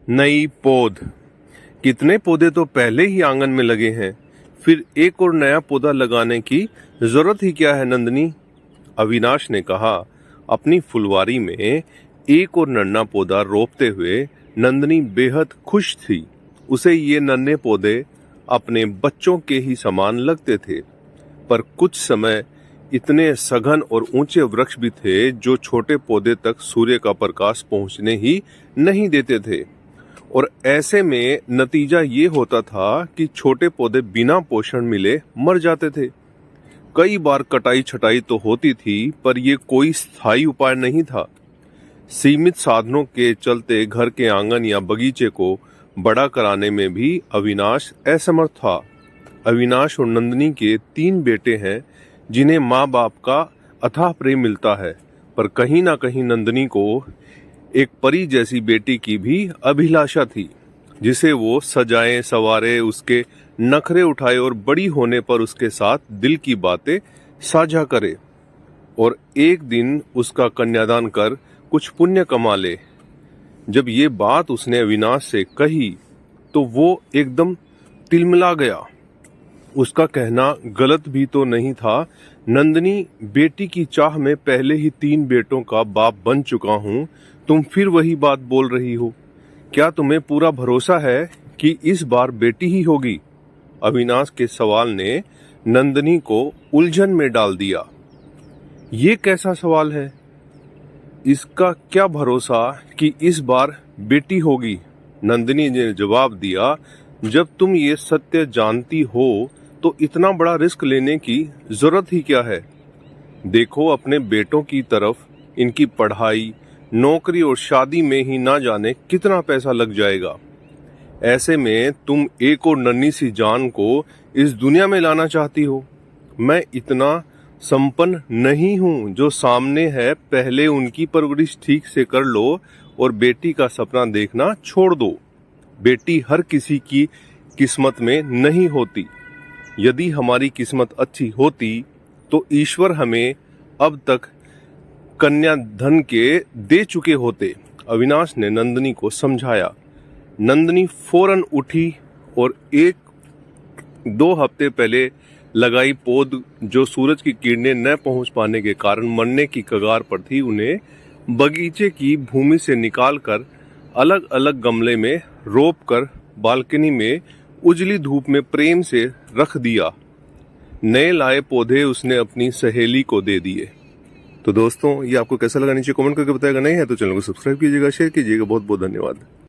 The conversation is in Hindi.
नई पौध। कितने पौधे तो पहले ही आंगन में लगे हैं, फिर एक और नया पौधा लगाने की जरूरत ही क्या है नंदनी? अविनाश ने कहा। अपनी फुलवारी में एक और नन्हा पौधा रोपते हुए नंदनी बेहद खुश थी। उसे ये नन्हे पौधे अपने बच्चों के ही समान लगते थे, पर कुछ समय इतने सघन और ऊंचे वृक्ष भी थे जो छोटे पौधे तक सूर्य का प्रकाश पहुंचने ही नहीं देते थे। और ऐसे में नतीजा ये होता था कि छोटे पौधे बिना पोषण मिले मर जाते थे। कई बार कटाई छटाई तो होती थी, पर यह कोई स्थायी उपाय नहीं था। सीमित साधनों के चलते घर के आंगन या बगीचे को बड़ा कराने में भी अविनाश असमर्थ था। अविनाश और नंदनी के 3 बेटे हैं, जिन्हें माँ बाप का अथाह प्रेम मिलता है, पर कहीं ना कहीं नंदनी को एक परी जैसी बेटी की भी अभिलाषा थी, जिसे वो सजाए सवारे, उसके नखरे उठाए और बड़ी होने पर उसके साथ दिल की बातें साझा करे और एक दिन उसका कन्यादान कर कुछ पुण्य कमा ले। जब ये बात उसने अविनाश से कही तो वो एकदम तिलमिला गया। उसका कहना गलत भी तो नहीं था। नंदनी, बेटी की चाह में पहले ही 3 बेटों का बाप बन चुका हूँ, तुम फिर वही बात बोल रही हो। क्या तुम्हें पूरा भरोसा है कि इस बार बेटी ही होगी? अविनाश के सवाल ने नंदनी को उलझन में डाल दिया। ये कैसा सवाल है? इसका क्या भरोसा कि इस बार बेटी होगी? नंदनी ने जवाब दिया, जब तुम ये सत्य जानती हो तो इतना बड़ा रिस्क लेने की जरूरत ही क्या है? देखो अपने बेटों की तरफ, इनकी पढ़ाई, नौकरी और शादी में ही ना जाने कितना पैसा लग जाएगा। ऐसे में तुम एक और नन्ही सी जान को इस दुनिया में लाना चाहती हो। मैं इतना संपन्न नहीं हूँ जो सामने है। पहले उनकी परवरिश ठीक से कर लो और बेटी का सपना देखना छोड़ दो। बेटी हर किसी की किस्मत में नहीं होती। यदि हमारी किस्मत अच्छी होती तो ईश्वर हमें अब तक कन्या धन के दे चुके होते। अविनाश ने नंदनी को समझाया। नंदनी फौरन उठी और 1-2 हफ्ते पहले लगाई पौध, जो सूरज की किरणें न पहुंच पाने के कारण मरने की कगार पर थी, उन्हें बगीचे की भूमि से निकालकर अलग अलग गमले में रोप कर बालकनी में उजली धूप में प्रेम से रख दिया। नए लाए पौधे उसने अपनी सहेली को दे दिए। तो दोस्तों, ये आपको कैसा लगा नीचे कमेंट करके बताएगा। नहीं है तो चैनल को सब्सक्राइब कीजिएगा, शेयर कीजिएगा। बहुत बहुत धन्यवाद।